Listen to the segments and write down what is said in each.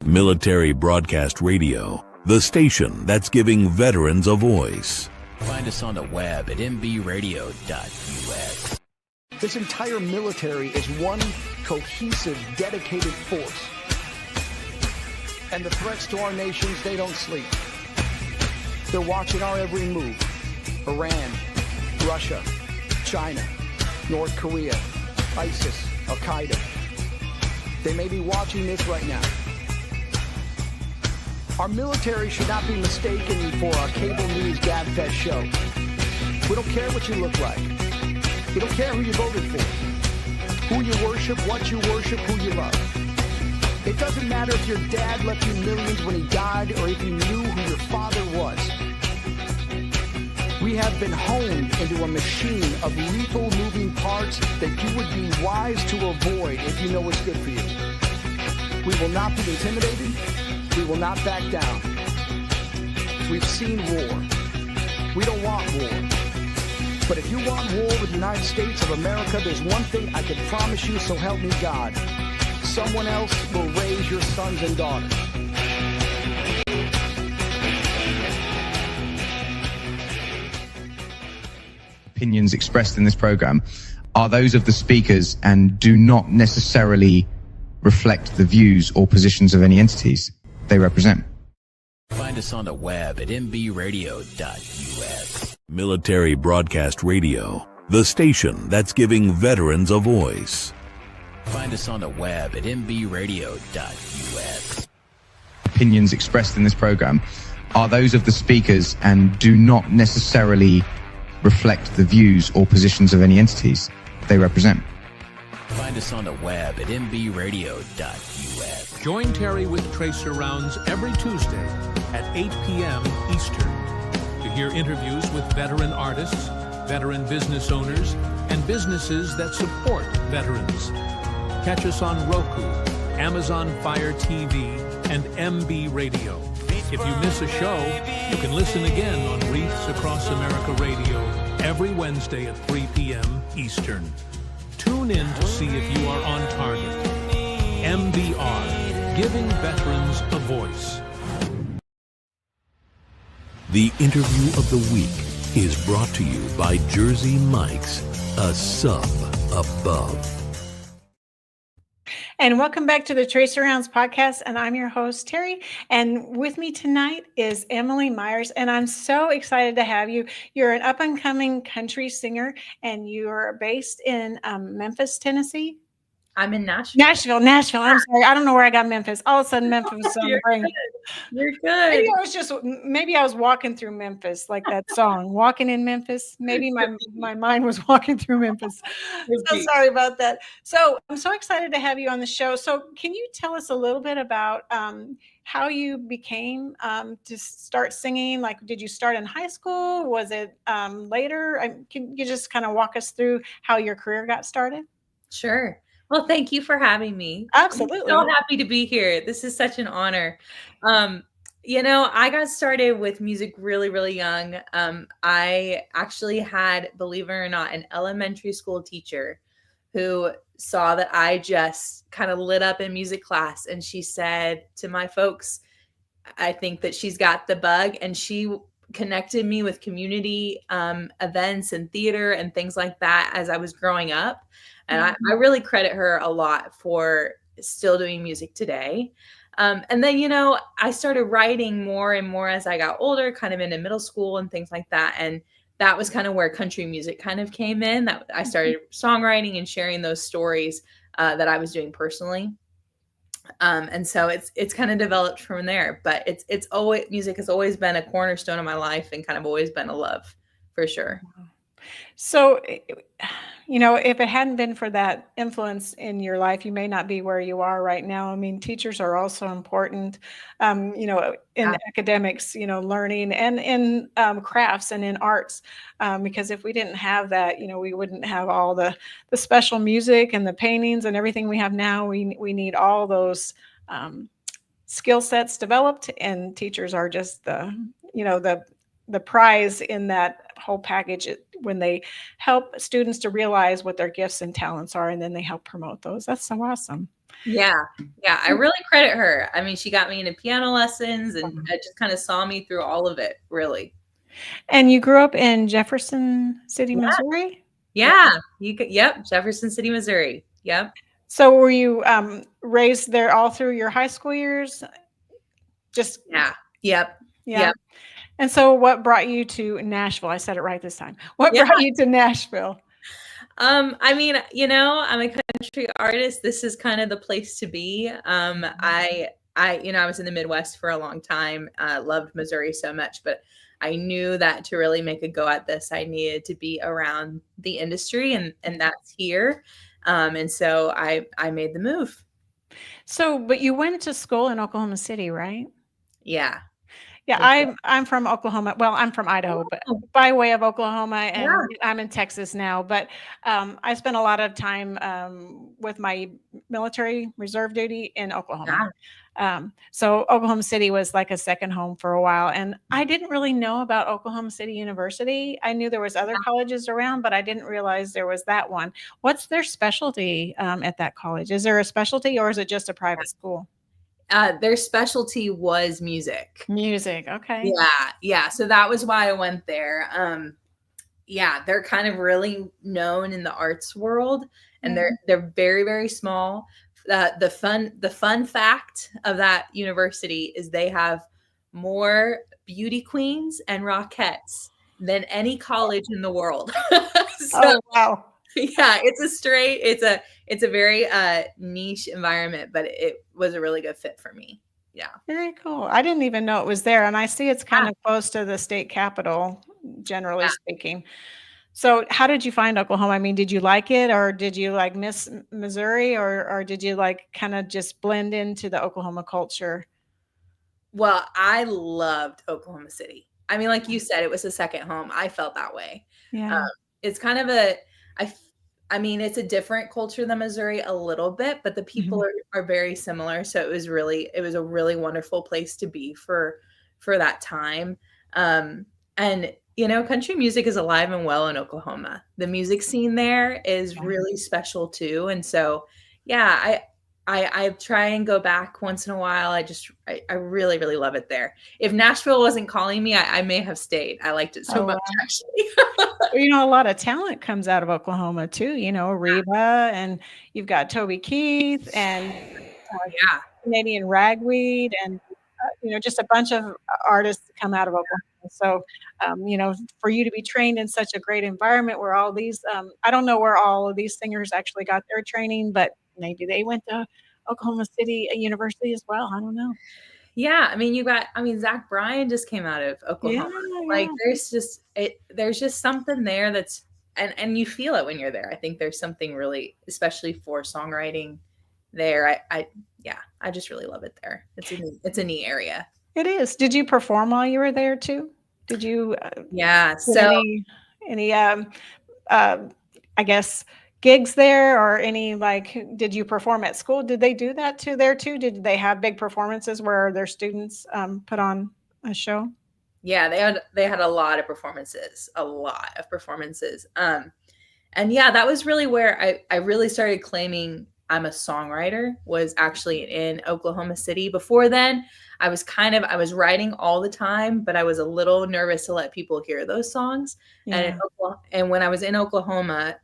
Military Broadcast Radio, the station that's giving veterans a voice. Find us on the web at mbradio.us. This entire military is one cohesive, dedicated force. And the threats to our nations, they don't sleep. They're watching our every move. Iran, Russia, China, North Korea, ISIS, Al-Qaeda. They may be watching this right now. Our military should not be mistaken for a cable news gabfest show. We don't care what you look like. We don't care who you voted for, who you worship, what you worship, who you love. It doesn't matter if your dad left you millions when he died or if you knew who your father was. We have been honed into a machine of lethal moving parts that you would be wise to avoid if you know what's good for you. We will not be intimidated. We will not back down. We've seen war. We don't want war. But if you want war with the United States of America, there's one thing I can promise you, so help me God. Someone else will raise your sons and daughters. Opinions expressed in this program are those of the speakers and do not necessarily reflect the views or positions of any entities they represent. Find us on the web at mbradio.us. Military Broadcast Radio, the station that's giving veterans a voice. Find us on the web at mbradio.us. Opinions expressed in this program are those of the speakers and do not necessarily reflect the views or positions of any entities they represent. Find us on the web at mbradio.us. Join Terry with Tracer Rounds every Tuesday at 8 p.m. Eastern to hear interviews with veteran artists, veteran business owners, and businesses that support veterans. Catch us on Roku, Amazon Fire TV, and MB Radio. If you miss a show, you can listen again on Wreaths Across America Radio every Wednesday at 3 p.m. Eastern. Tune in to see if you are on target. MBR, giving veterans a voice. The interview of the week is brought to you by Jersey Mike's, a sub above. And welcome back to the Tracer Rounds podcast. And I'm your host, Terry. And with me tonight is Emily Myers. And I'm so excited to have you. You're an up and coming country singer, and you're based in Memphis, Tennessee. I'm in Nashville. Nashville. I'm sorry. I don't know where I got Memphis. All of a sudden, Memphis was on the brain. You're good. Maybe I was walking through Memphis, like that song, Walking in Memphis. Maybe my mind was walking through Memphis. So sorry about that. So I'm so excited to have you on the show. So can you tell us a little bit about how you became to start singing? Like, did you start in high school? Was it later? Can you just kind of walk us through how your career got started? Sure. Well, thank you for having me. Absolutely. I'm so happy to be here. This is such an honor. I got started with music really, really young. I actually had, believe it or not, an elementary school teacher who saw that I just kind of lit up in music class. And she said to my folks, I think that she's got the bug. And she connected me with community events and theater and things like that as I was growing up. And I really credit her a lot for still doing music today. And then, I started writing more and more as I got older, kind of into middle school and things like that. And that was kind of where country music kind of came in. That I started songwriting and sharing those stories that I was doing personally. And so it's kind of developed from there. But it's always, music has always been a cornerstone of my life and kind of always been a love, for sure. So, if it hadn't been for that influence in your life, you may not be where you are right now. I mean, teachers are also important, in academics, learning and in crafts and in arts, because if we didn't have that, we wouldn't have all the special music and the paintings and everything we have now. We need all those skill sets developed, and teachers are just the prize in that whole package when they help students to realize what their gifts and talents are, and then they help promote those. That's so awesome. Yeah. Yeah. I really credit her. I mean, she got me into piano lessons and just kind of saw me through all of it, really. And you grew up in Jefferson City, Missouri? Yeah. Yep. Jefferson City, Missouri. Yep. So were you raised there all through your high school years? Just Yeah. Yep. yeah. Yep. And so what brought you to Nashville? I said it right this time. What brought you to Nashville? I mean, I'm a country artist. This is kind of the place to be. I was in the Midwest for a long time. Loved Missouri so much, but I knew that to really make a go at this, I needed to be around the industry, and that's here. And so I made the move. So, but you went to school in Oklahoma City, right? Yeah. Yeah, I'm from Oklahoma. Well, I'm from Idaho, but by way of Oklahoma, and I'm in Texas now. But I spent a lot of time with my military reserve duty in Oklahoma. So Oklahoma City was like a second home for a while, and I didn't really know about Oklahoma City University. I knew there was other colleges around, but I didn't realize there was that one. What's their specialty at that college? Is there a specialty, or is it just a private school? Their specialty was music. Music, okay. Yeah. So that was why I went there. They're kind of really known in the arts world, and they're very, very small. The fun fact of that university is they have more beauty queens and rockettes than any college in the world. Oh, wow. Yeah, it's a very niche environment, but it was a really good fit for me. Yeah. Very cool. I didn't even know it was there. And I see it's kind of close to the state capital, generally speaking. So how did you find Oklahoma? I mean, did you like it, or did you like miss Missouri, or did you like kind of just blend into the Oklahoma culture? Well, I loved Oklahoma City. I mean, like you said, it was a second home. I felt that way. Yeah. It's kind of I mean, it's a different culture than Missouri a little bit, but the people are very similar. So it was a really wonderful place to be for that time. And country music is alive and well in Oklahoma. The music scene there is really special too. And so, yeah, I try and go back once in a while. I really, really love it there. If Nashville wasn't calling me, I may have stayed. I liked it so much, actually. A lot of talent comes out of Oklahoma too. Reba, and you've got Toby Keith, and Canadian Ragweed, and just a bunch of artists come out of Oklahoma. So, for you to be trained in such a great environment where all these, I don't know where all of these singers actually got their training, but maybe they went to Oklahoma City University as well. I don't know. Yeah. I mean, Zach Bryan just came out of Oklahoma. Like there's just something there that's, and you feel it when you're there. I think there's something really, especially for songwriting there. I just really love it there. It's a neat area. It is. Did you perform while you were there too? Did you? So any I guess gigs there, or any did you perform at school? Did they do that too there too? Did they have big performances where their students put on a show? Yeah, they had a lot of performances. And yeah, that was really where I really started claiming I'm a songwriter, was actually in Oklahoma City. Before then, I was writing all the time, but I was a little nervous to let people hear those songs. Yeah. And when I was in Oklahoma,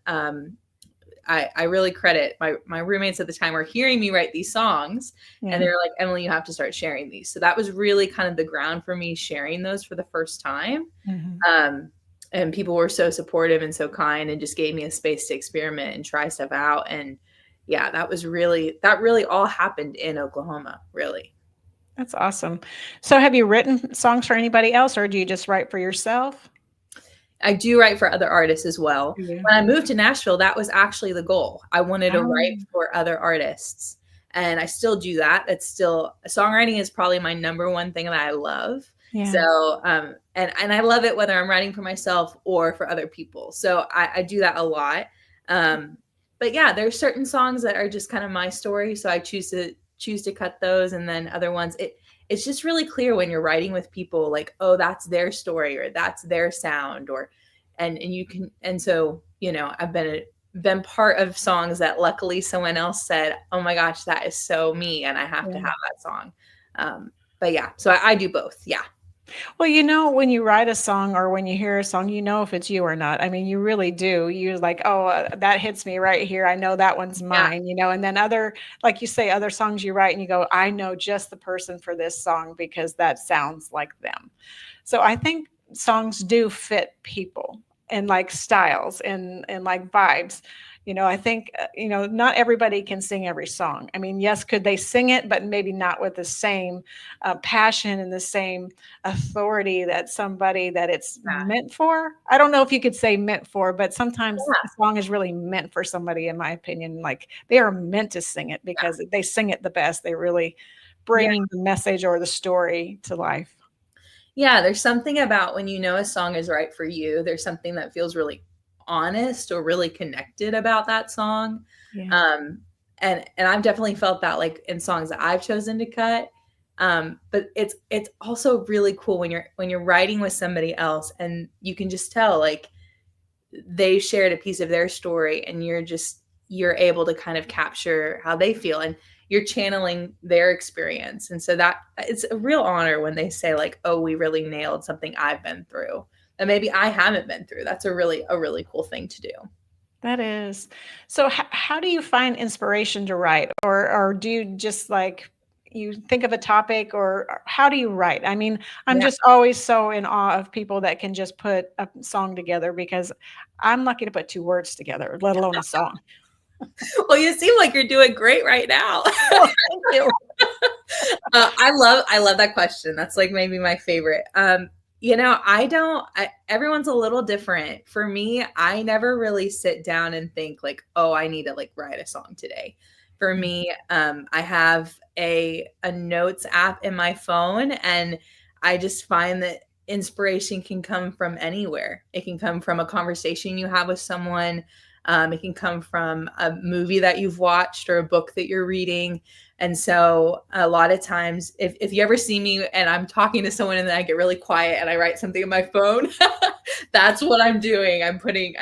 I really credit my roommates at the time were hearing me write these songs, and they were like, Emily, you have to start sharing these. So that was really kind of the ground for me sharing those for the first time. And people were so supportive and so kind, and just gave me a space to experiment and try stuff out. And yeah, that really all happened in Oklahoma, really. That's awesome. So have you written songs for anybody else, or do you just write for yourself? I do write for other artists as well. Yeah. When I moved to Nashville, that was actually the goal. I wanted to write for other artists, and I still do that. Songwriting is probably my number one thing that I love. Yeah. So, and I love it whether I'm writing for myself or for other people. So I do that a lot. But yeah, there's certain songs that are just kind of my story. So I choose to cut those, and then other ones, it's just really clear when you're writing with people, like, oh, that's their story, or that's their sound, and so, I've been been part of songs that luckily someone else said, oh my gosh, that is so me, and I have to have that song. But yeah, so I do both. Yeah. Well, you know, when you write a song or when you hear a song, you know if it's you or not. I mean, you really do. You're like, oh, that hits me right here. I know that one's mine, you know. And then other, like you say, other songs you write and you go, I know just the person for this song because that sounds like them. So I think songs do fit people and like styles and like vibes. You know, I think, you know, not everybody can sing every song. I mean, yes, could they sing it, but maybe not with the same passion and the same authority that somebody that it's meant for. I don't know if you could say meant for, but sometimes a song is really meant for somebody, in my opinion. Like they are meant to sing it because they sing it the best. They really bring the message or the story to life. Yeah, there's something about when you know a song is right for you, there's something that feels really honest or really connected about that song. And I've definitely felt that like in songs that I've chosen to cut. But it's also really cool when you're writing with somebody else and you can just tell like they shared a piece of their story and you're able to kind of capture how they feel and you're channeling their experience. And so that it's a real honor when they say like, oh, we really nailed something I've been through that maybe I haven't been through. That's a really cool thing to do. That is. So how do you find inspiration to write? Or do you just like, you think of a topic or how do you write? I mean, I'm just always so in awe of people that can just put a song together because I'm lucky to put 2 words together, let alone a song. Well, you seem like you're doing great right now. Oh, thank you. I love that question. That's like maybe my favorite. You know, everyone's a little different. For me, I never really sit down and think like, oh, I need to like write a song today. For me, I have a notes app in my phone and I just find that inspiration can come from anywhere. It can come from a conversation you have with someone. It can come from a movie that you've watched or a book that you're reading. And so a lot of times, if you ever see me and I'm talking to someone and then I get really quiet and I write something in my phone, that's what I'm doing. I'm putting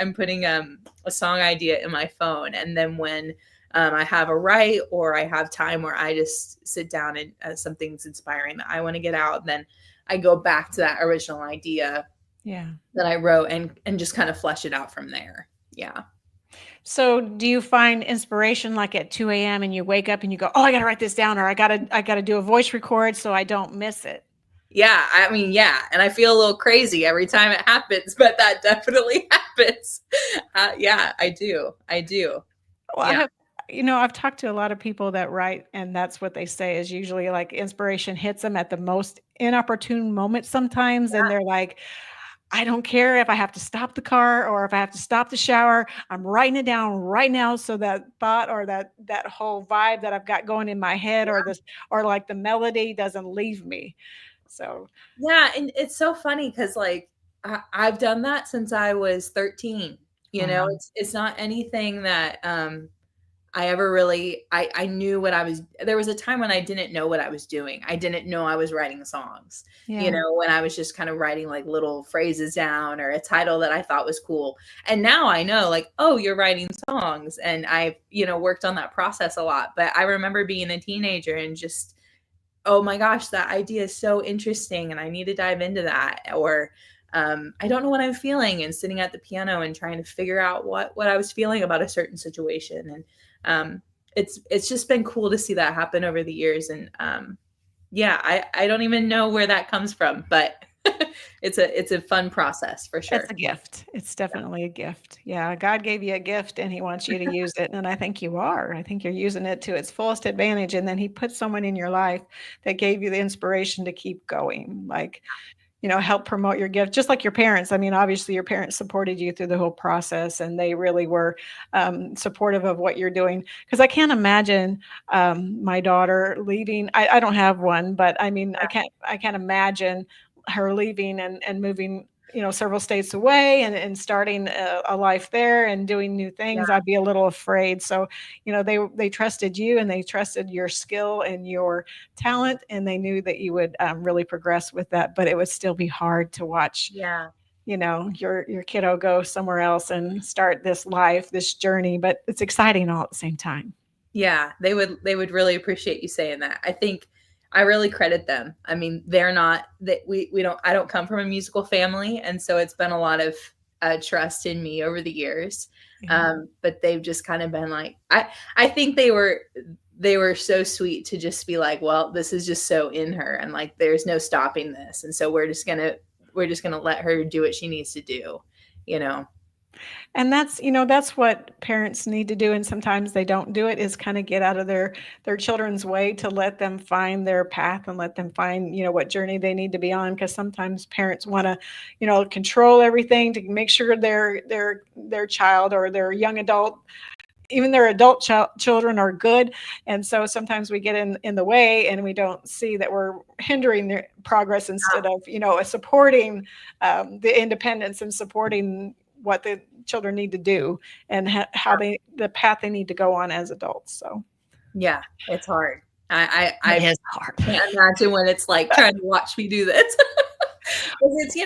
a song idea in my phone. And then when I have a write or I have time where I just sit down and something's inspiring that I want to get out, then I go back to that original idea that I wrote and just kind of flesh it out from there. Yeah. So do you find inspiration like at 2 a.m. and you wake up and you go, oh, I got to write this down or I got to do a voice record so I don't miss it? Yeah. I mean, yeah. And I feel a little crazy every time it happens, but that definitely happens. Yeah, I do. Well, I've talked to a lot of people that write and that's what they say is usually like inspiration hits them at the most inopportune moment sometimes. And they're like, I don't care if I have to stop the car or if I have to stop the shower. I'm writing it down right now. So that thought or that whole vibe that I've got going in my head or like the melody doesn't leave me. So, yeah. And it's so funny because like I've done that since I was 13, you know, it's not anything that, I ever really, I knew there was a time when I didn't know what I was doing. I didn't know I was writing songs, you know, when I was just kind of writing like little phrases down or a title that I thought was cool. And now I know like, oh, you're writing songs. And I've, worked on that process a lot. But I remember being a teenager and just, oh my gosh, that idea is so interesting. And I need to dive into that. Or, I don't know what I'm feeling and sitting at the piano and trying to figure out what I was feeling about a certain situation. And, it's just been cool to see that happen over the years. And, I don't even know where that comes from, but it's a fun process for sure. It's a gift. It's definitely a gift. Yeah. God gave you a gift and he wants you to use it. And I think you are. I think you're using it to its fullest advantage. And then he put someone in your life that gave you the inspiration to keep going. Like, help promote your gift, just like your parents. I mean, obviously your parents supported you through the whole process and they really were supportive of what you're doing. Because I can't imagine my daughter leaving. I don't have one, but I mean, I can't imagine her leaving and moving, several states away and starting a life there and doing new things. I'd be a little afraid. So, they trusted you and they trusted your skill and your talent and they knew that you would really progress with that, but it would still be hard to watch your kiddo go somewhere else and start this life, this journey, but it's exciting all at the same time. Yeah, they would really appreciate you saying that. I think I really credit them. I mean, they're not that we don't I don't come from a musical family, and so it's been a lot of trust in me over the years. But they've just kind of been like, I think they were so sweet to just be like, well, this is just so in her, and like there's no stopping this, and so we're just gonna let her do what she needs to do, And that's what parents need to do, and sometimes they don't do it, is kind of get out of their children's way to let them find their path and let them find, what journey they need to be on, because sometimes parents want to, control everything to make sure their child or their young adult, even their adult children, are good. And so sometimes we get in the way, and we don't see that we're hindering their progress instead of, supporting the independence and supporting what the children need to do and the path they need to go on as adults. So yeah, it's hard. It is hard. I can't imagine when it's like trying to watch me do this. It's,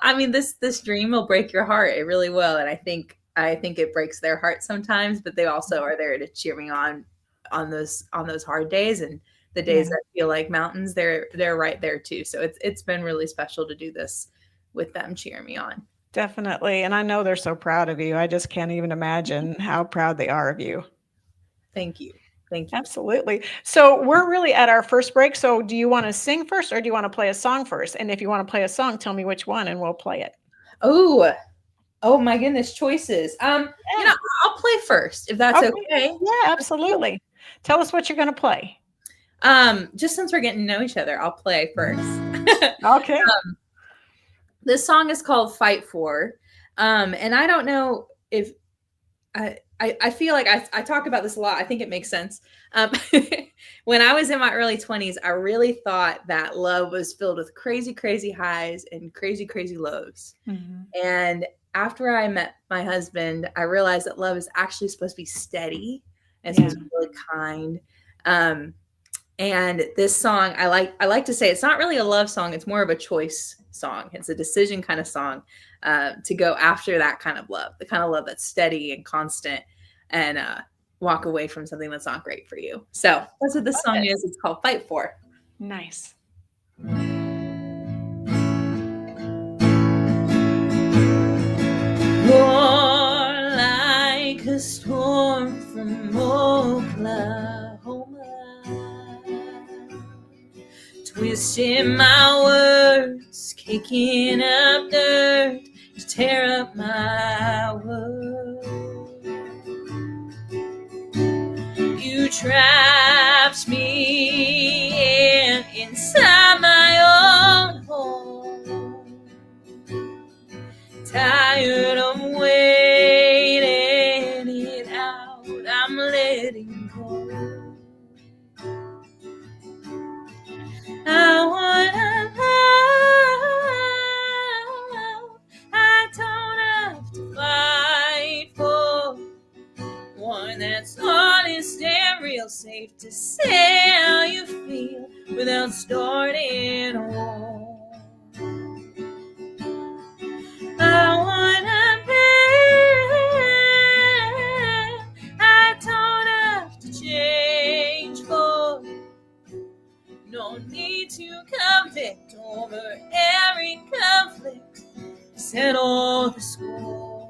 I mean, this dream will break your heart. It really will. And I think it breaks their heart sometimes, but they also are there to cheer me on those hard days, and the days that feel like mountains, they're right there too. So it's been really special to do this with them cheering me on. Definitely. And I know they're so proud of you. I just can't even imagine how proud they are of you. Thank you. Absolutely. So we're really at our first break. So do you want to sing first, or do you want to play a song first? And if you want to play a song, tell me which one and we'll play it. Oh my goodness, choices. I'll play first if that's okay. Yeah, absolutely. Tell us what you're going to play. Just since we're getting to know each other, I'll play first. Okay. This song is called Fight For. And I don't know if I feel like I talk about this a lot. I think it makes sense. When I was in my early 20s, I really thought that love was filled with crazy, crazy highs and crazy, crazy lows. Mm-hmm. And after I met my husband, I realized that love is actually supposed to be steady and supposed to be really kind. And this song, I like to say it's not really a love song. It's more of a choice song. It's a decision kind of song to go after that kind of love, the kind of love that's steady and constant, and walk away from something that's not great for you. So that's what this song is. It's called Fight For. Nice. More like a storm from Oklahoma, twisting my words, kicking up dirt to tear up my world. You trapped me inside my own home, tired of waiting it out, I'm letting go. I wanna love, I don't have to fight for one that's honest and real, safe to say how you feel without starting a war. I wanna be, I don't have to change for, no need to convict over every conflict, settle the score.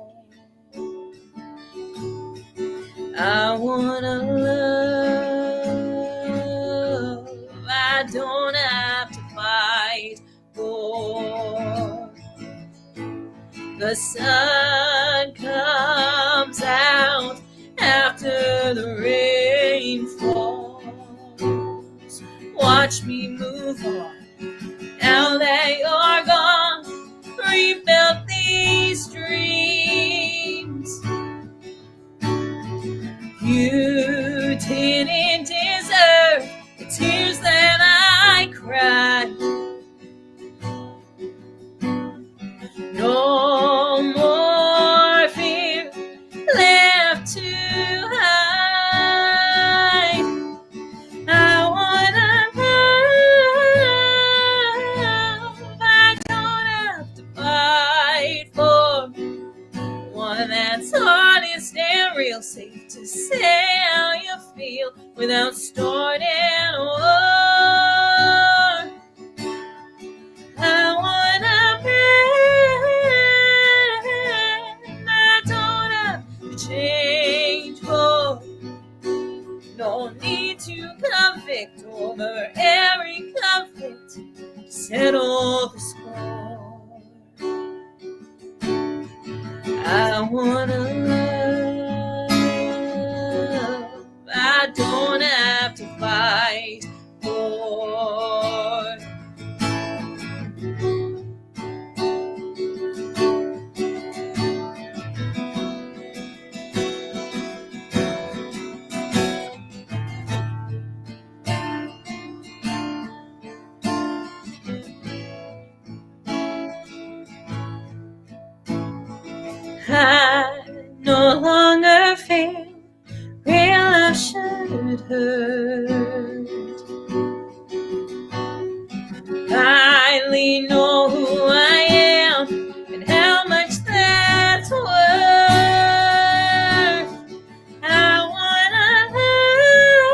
I wanna love, I don't have to fight for. The sun comes out after the rain falls. Watch me move on, now that you're gone, rebuild these dreams. You didn't deserve the tears that I cried. No more fear left to hide. I wanna love, I don't have to fight. settle the score. I wanna love, I don't have to fight for. I no longer feel real love should hurt. Finally know who I am and how much that's worth. I wanna love,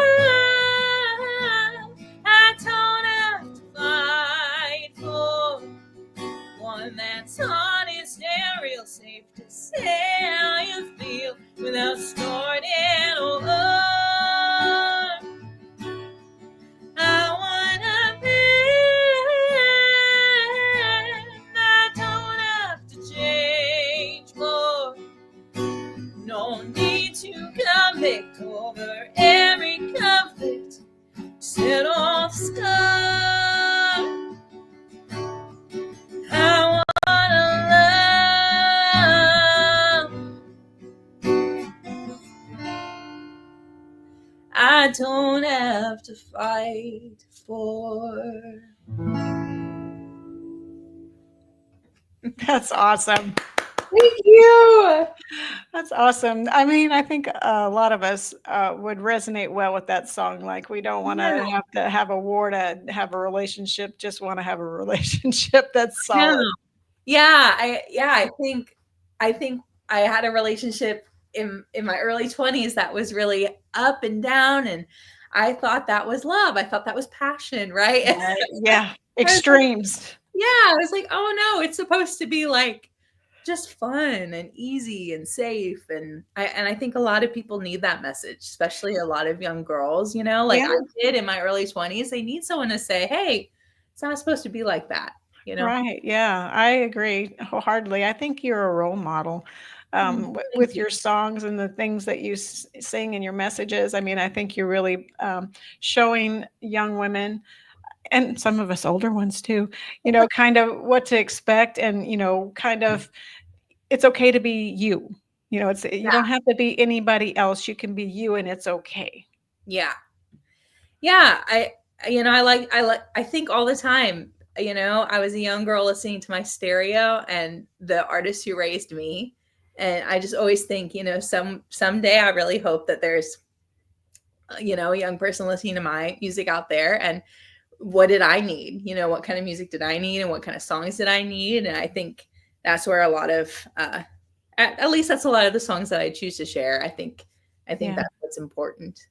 I don't have to fight for one that's honest and real safe to say how you feel without starting over. I wanna bend, I don't have to change more. No need to convict over every conflict. Set off the scar. I wanna love, I don't have to fight for. That's awesome. Thank you. That's awesome. I mean, I think a lot of us would resonate well with that song. Like, we don't want to have a war to have a relationship, just want to have a relationship that's solid. I think I had a relationship in my early 20s that was really up and down, and I thought that was love. I thought that was passion, right? Yeah, extremes. Yeah, I was like, oh no, it's supposed to be like just fun and easy and safe, and I think a lot of people need that message, especially a lot of young girls, you know, like I did in my early 20s. They need someone to say, hey, it's not supposed to be like that, you know? Right. Yeah, I agree wholeheartedly. I think you're a role model with your songs and the things that you sing and your messages. I mean, I think you're really showing young women, and some of us older ones too, you know, kind of what to expect, and, you know, kind of, it's okay to be you. You know, you don't have to be anybody else. You can be you, and it's okay. Yeah. I think all the time, you know, I was a young girl listening to my stereo and the artist who raised me. And I just always think, you know, someday I really hope that there's, you know, a young person listening to my music out there. And what did I need? You know, what kind of music did I need, and what kind of songs did I need? And I think that's where a lot of, at least that's a lot of the songs that I choose to share. I think that's what's important.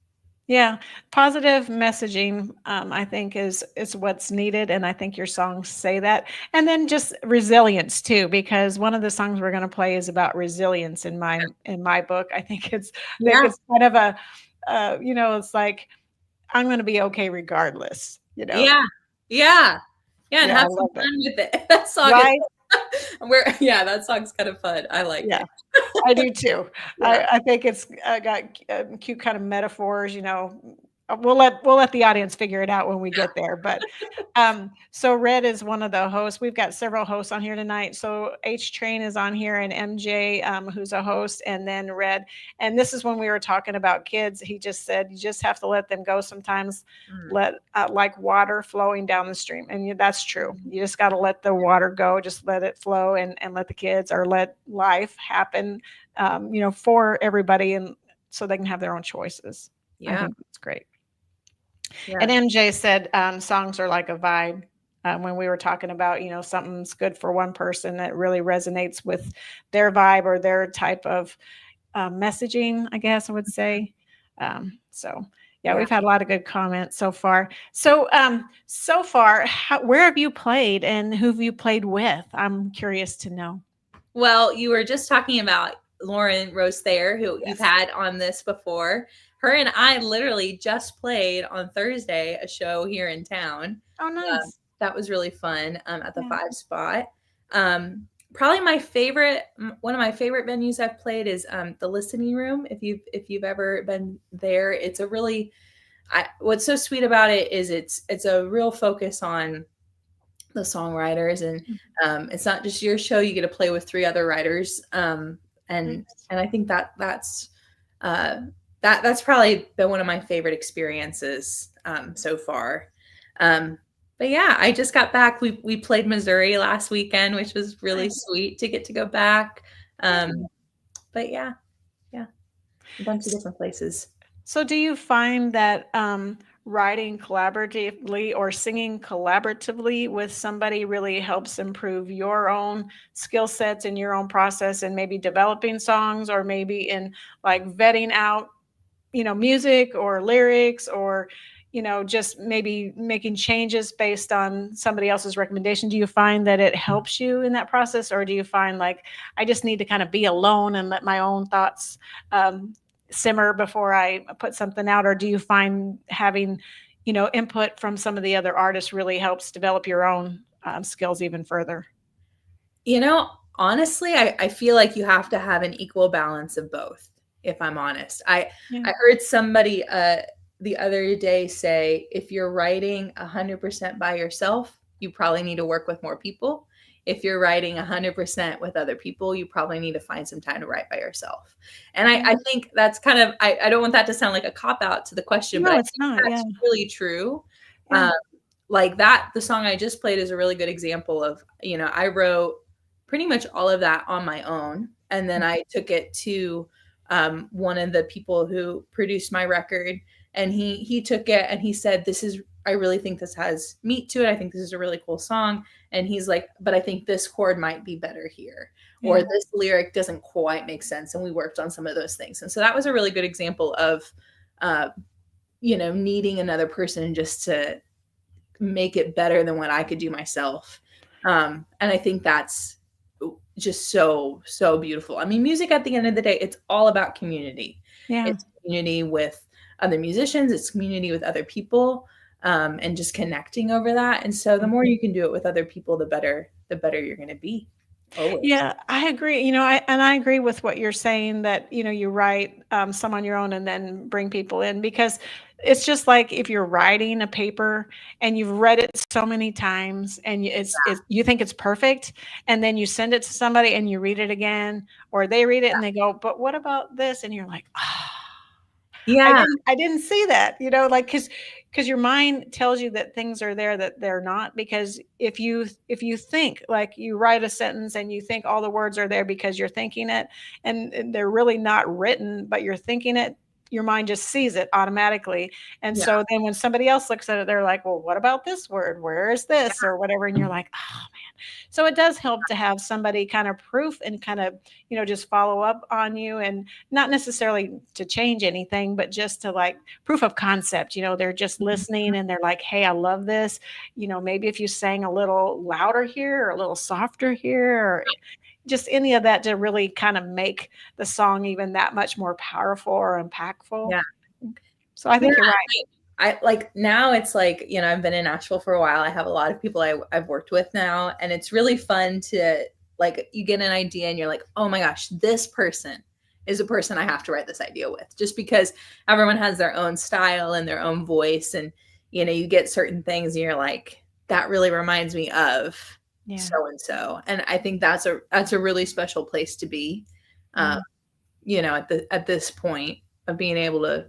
Yeah, positive messaging, I think is what's needed, and I think your songs say that. And then just resilience too, because one of the songs we're going to play is about resilience in my book. I think it's kind of a, you know, it's like, I'm going to be okay regardless. You know. Yeah, and have some fun with it. That song, right? That song's kind of fun. I like it. I do too. I think it's got cute kind of metaphors, you know. We'll let the audience figure it out when we get there. But so Red is one of the hosts. We've got several hosts on here tonight. So H Train is on here, and MJ, who's a host, and then Red. And this is when we were talking about kids. He just said you just have to let them go sometimes. Let like water flowing down the stream, and that's true. You just got to let the water go. Just let it flow, and let the kids, or let life happen, you know, for everybody, and so they can have their own choices. I think that's great. And MJ said songs are like a vibe. When we were talking about, you know, something's good for one person that really resonates with their vibe or their type of messaging, I guess I would say. We've had a lot of good comments so far. So where have you played, and who have you played with? I'm curious to know. Well, you were just talking about Lauren Rose Thayer, who you've had on this before. Her and I literally just played on Thursday a show here in town. Oh, nice. that was really fun at the Yeah. 5 spot. Probably one of my favorite venues I've played is the Listening Room. If you've ever been there, it's a really what's so sweet about it is it's a real focus on the songwriters, and it's not just your show. You get to play with 3 other writers, and I think that's probably been one of my favorite experiences so far. But yeah, I just got back. We played Missouri last weekend, which was really sweet to get to go back. But yeah, a bunch of different places. So do you find that writing collaboratively or singing collaboratively with somebody really helps improve your own skill sets and your own process and maybe developing songs, or maybe in like vetting out, music or lyrics, or, just maybe making changes based on somebody else's recommendation? Do you find that it helps you in that process, or do you find like, I just need to kind of be alone and let my own thoughts simmer before I put something out? Or do you find having, input from some of the other artists really helps develop your own skills even further? Honestly, I feel like you have to have an equal balance of both, if I'm honest. I heard somebody the other day say, if you're writing 100% by yourself, you probably need to work with more people. If you're writing 100% with other people, you probably need to find some time to write by yourself. And I think that's kind of, I don't want that to sound like a cop-out to the question, but I think that's really true. Yeah. Like the song I just played is a really good example of, I wrote pretty much all of that on my own. And then I took it to one of the people who produced my record, and he took it and he said, I really think this has meat to it. I think this is a really cool song. And he's like, but I think this chord might be better here, or this lyric doesn't quite make sense. And we worked on some of those things. And so that was a really good example of, needing another person just to make it better than what I could do myself. And I think that's just so, so beautiful. I mean, music at the end of the day, it's all about community. Yeah. It's community with other musicians. It's community with other people. And just connecting over that. And so the more you can do it with other people, the better you're going to be. Always. Yeah, I agree. I agree with what you're saying, that, you write some on your own and then bring people in, because it's just like if you're writing a paper and you've read it so many times and you think it's perfect, and then you send it to somebody and you read it again, or they read it and they go, but what about this? And you're like, I didn't see that, like, because your mind tells you that things are there that they're not. Because if you think, like, you write a sentence and you think all the words are there because you're thinking it, and they're really not written, but you're thinking it, your mind just sees it automatically. And so then when somebody else looks at it, they're like, well, what about this word? Where is this? Or whatever. And you're like, oh man. So it does help to have somebody kind of proof and kind of, just follow up on you, and not necessarily to change anything, but just to like proof of concept. They're just listening and they're like, hey, I love this. Maybe if you sang a little louder here or a little softer here, or just any of that to really kind of make the song even that much more powerful or impactful. Yeah. So I think you're right. I like, now it's like, I've been in Nashville for a while. I have a lot of people I've worked with now, and it's really fun to, like, you get an idea and you're like, oh my gosh, this person is a person I have to write this idea with, just because everyone has their own style and their own voice. And, you get certain things and you're like, that really reminds me of so-and-so. And I think that's a really special place to be, at this point of being able to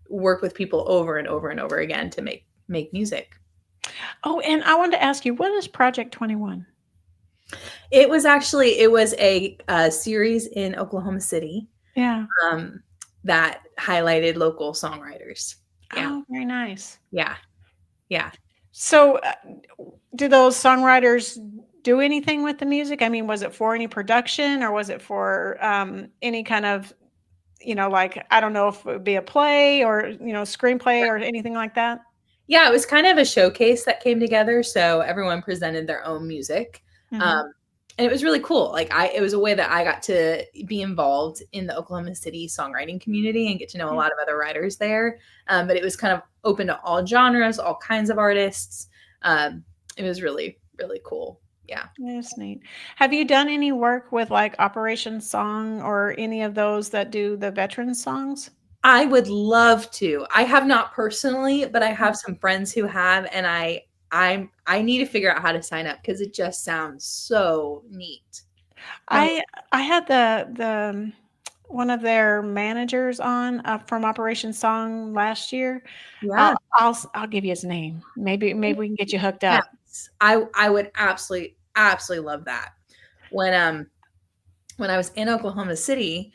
work with people over and over and over again to make music. Oh, and I wanted to ask you, what is Project 21? It was a series in Oklahoma City. Yeah. That highlighted local songwriters. Yeah. Oh, very nice. Yeah. Yeah. So do those songwriters do anything with the music? I mean, was it for any production, or was it for any kind of, like, I don't know if it would be a play or, screenplay or anything like that? Yeah, it was kind of a showcase that came together. So everyone presented their own music. Mm-hmm. And it was really cool. Like, it was a way that I got to be involved in the Oklahoma City songwriting community and get to know a lot of other writers there. But it was kind of open to all genres, all kinds of artists. it was really, really cool. Yeah. That's neat. Have you done any work with like Operation Song or any of those that do the veteran songs? I would love to. I have not personally, but I have some friends who have, and I need to figure out how to sign up because it just sounds so neat. I had the one of their managers on from Operation Song last year. Yeah. I'll give you his name. Maybe we can get you hooked up. Yes. I would absolutely love that. When I was in Oklahoma City,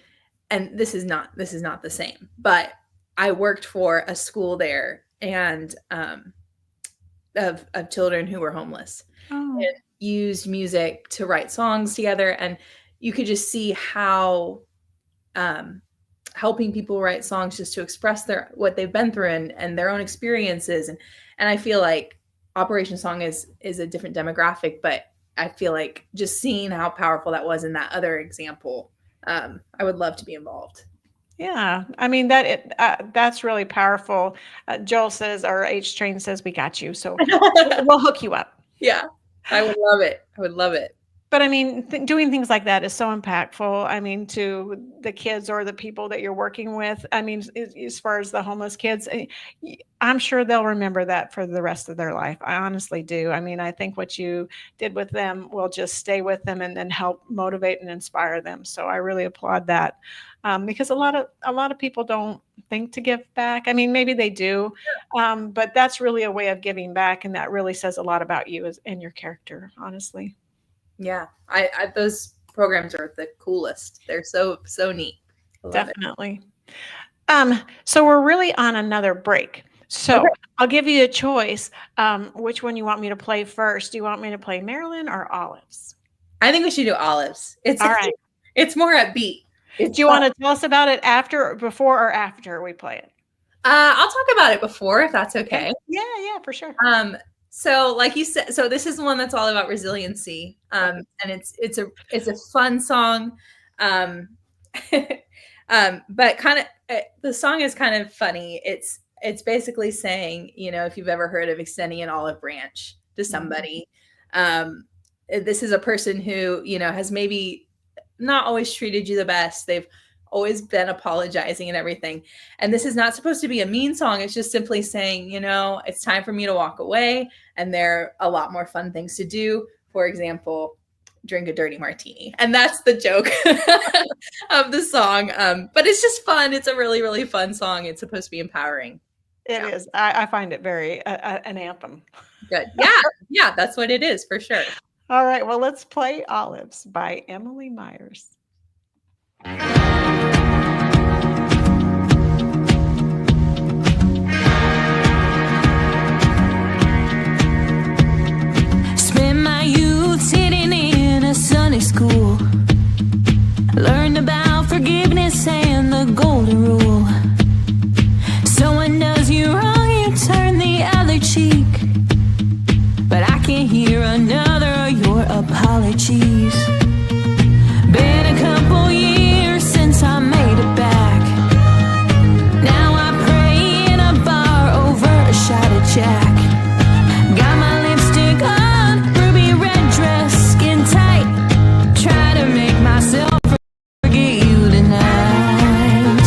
and this is not the same, but I worked for a school there and of children who were homeless. Oh. And used music to write songs together, and you could just see how helping people write songs just to express what they've been through and their own experiences, and I feel like Operation Song is a different demographic, but I feel like just seeing how powerful that was in that other example, I would love to be involved. Yeah, I mean that's really powerful. Joel says, or H Train says, we got you, so we'll hook you up. Yeah, I would love it. I would love it. But I mean, doing things like that is so impactful. I mean, to the kids or the people that you're working with. I mean, as far as the homeless kids, I'm sure they'll remember that for the rest of their life. I honestly do. I mean, I think what you did with them will just stay with them and then help motivate and inspire them. So I really applaud that, because a lot of people don't think to give back. I mean, maybe they do, but that's really a way of giving back, and that really says a lot about you and your character, honestly. Yeah, I those programs are the coolest. They're so neat. Definitely. So we're really on another break. So okay. I'll give you a choice. Which one you want me to play first? Do you want me to play Marilyn or Olives? I think we should do Olives. It's all right. It's more upbeat. Do you want to tell us about it before or after we play it? I'll talk about it before, if that's okay. Yeah, for sure. So like you said, so this is one that's all about resiliency. And it's a fun song. But kind of the song is kind of funny. It's basically saying, if you've ever heard of extending an olive branch to somebody, this is a person who, has maybe not always treated you the best. They've always been apologizing and everything. And this is not supposed to be a mean song. It's just simply saying, it's time for me to walk away. And there are a lot more fun things to do. For example, drink a dirty martini. And that's the joke of the song. But it's just fun. It's a really, really fun song. It's supposed to be empowering. It is. I find it very an anthem. Good. Yeah, that's what it is for sure. All right. Well, let's play Olives by Emily Myers. Spent my youth sitting in a Sunday school, learned about forgiveness and the golden rule. Someone does you wrong, you turn the other cheek, but I can't hear another of your apologies. Been a couple years since I made it back. Now I pray in a bar over a shot of Jack. Got my lipstick on, ruby red dress, skin tight. Try to make myself forget you tonight.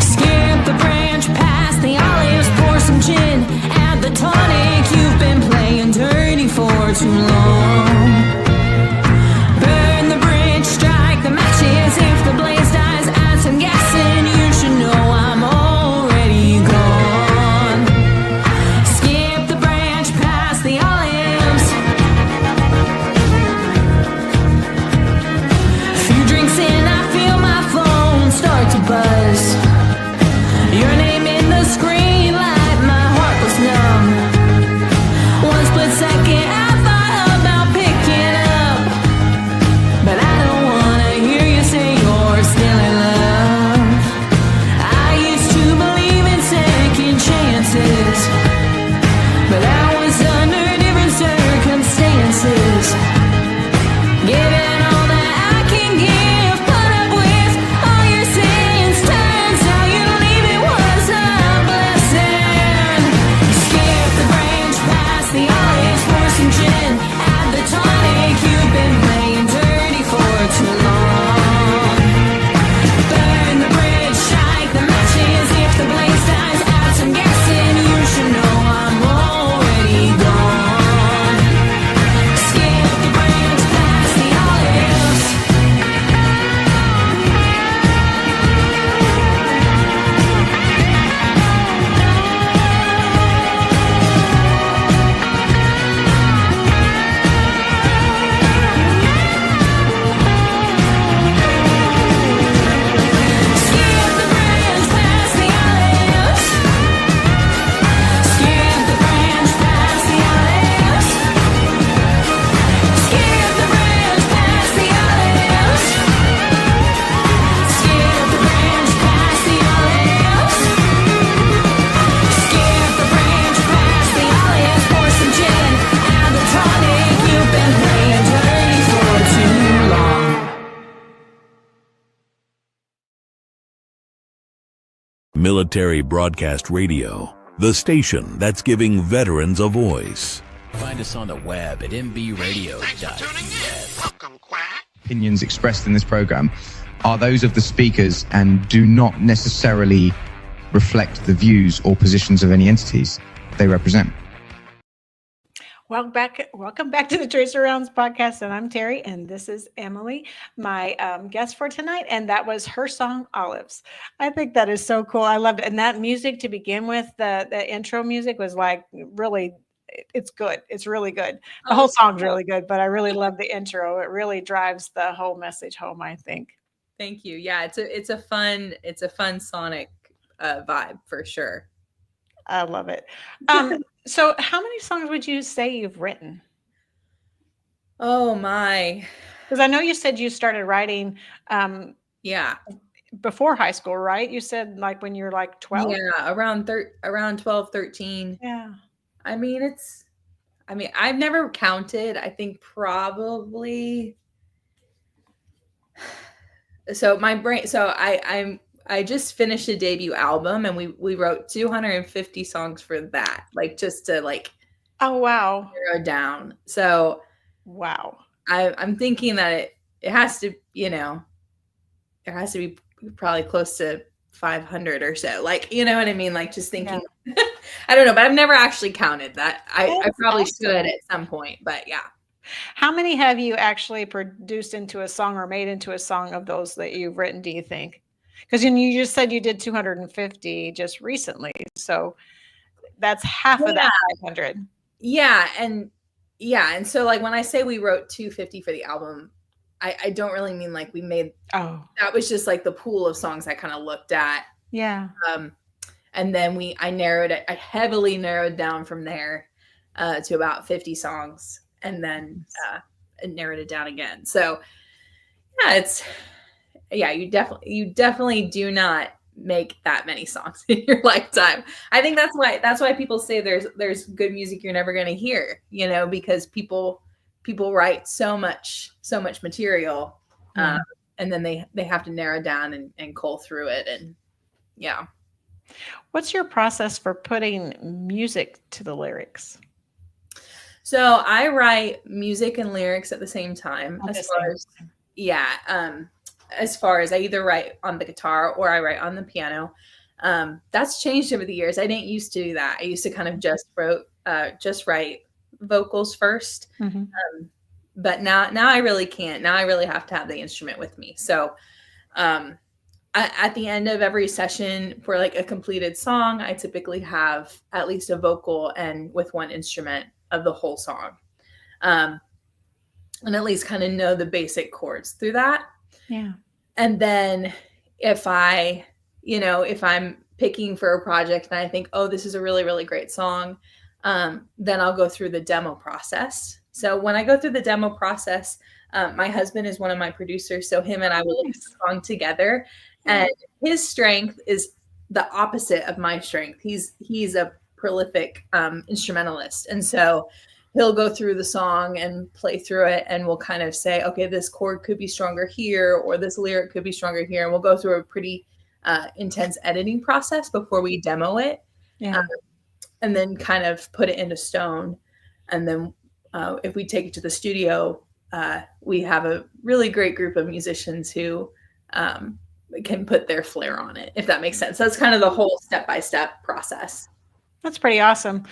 Skip the branch past the olives, pour some gin, add the tonic. You've been playing dirty for too long. Burn the bridge, strike the matches. If the blaze dies, add some gas and you should know I'm already gone. Skip the branch past the olives. Few drinks in, I feel my phone start to buzz. Your name in the screen light, my heart was numb. One split second I thought some gin, add the tonic. You've been playing dirty for too long. Burn the bridge, strike the matches. If the blaze dies out, I'm guessing you should know I'm already gone. Skip the branch past the olives. Skip the branch past the olives. Skip the branch past the olives. Skip the branch past the olives. Skip the branch past the olives. Skip the branch past the olives. Pour some gin, add the tonic. You've been playing dirty for too long. Military Broadcast Radio, the station that's giving veterans a voice. Find us on the web at mbradio.us. Opinions expressed in this program are those of the speakers and do not necessarily reflect the views or positions of any entities they represent. Welcome back to the Tracer Rounds podcast, and I'm Terry, and this is Emily, my guest for tonight, and that was her song "Olives." I think that is so cool. I loved it, and that music to begin with, the intro music was like really, it's good. It's really good. The whole song's really good, but I really love the intro. It really drives the whole message home, I think. Thank you. Yeah, it's a fun sonic vibe for sure. I love it. So how many songs would you say you've written? Oh my. Because I know you said you started writing Yeah. before high school, right? You said like when you were like 12? Yeah, around 12, 13. Yeah. I mean, I've never counted. I think probably. So my brain. So I just finished a debut album, and we wrote 250 songs for that, like just to like. Oh wow. Narrow down. So. Wow. I'm thinking that it has to, there has to be probably close to 500 or so. Like, you know what I mean? Like just thinking. Yeah. I don't know, but I've never actually counted that. I probably should at some point, but yeah. How many have you actually produced into a song or made into a song of those that you've written, do you think? Because you just said you did 250 just recently. So that's half of that 500. Yeah. And so like when I say we wrote 250 for the album, I don't really mean like we made, that was just like the pool of songs I kind of looked at. Yeah. And then I heavily narrowed down from there to about 50 songs, and then narrowed it down again. So yeah, you definitely do not make that many songs in your lifetime. I think that's why people say there's good music you're never going to hear, because people write so much material, and then they have to narrow down and cull through it. And yeah. What's your process for putting music to the lyrics? So I write music and lyrics at the same time. As far as I either write on the guitar or I write on the piano. That's changed over the years. I didn't used to do that. I used to kind of just write vocals first. Mm-hmm. But now I really can't. Now I really have to have the instrument with me. So at the end of every session for like a completed song, I typically have at least a vocal and with one instrument of the whole song. And at least kind of know the basic chords through that. Yeah. And then if I'm picking for a project and I think, oh, this is a really, really great song, then I'll go through the demo process. So when I go through the demo process, my husband is one of my producers. So him and I will look at the song together, and his strength is the opposite of my strength. He's a prolific instrumentalist. And so he'll go through the song and play through it, and we'll kind of say, okay, this chord could be stronger here, or this lyric could be stronger here. And we'll go through a pretty intense editing process before we demo it. Yeah. And then kind of put it into stone. And then if we take it to the studio, we have a really great group of musicians who can put their flair on it, if that makes sense. That's kind of the whole step-by-step process. That's pretty awesome.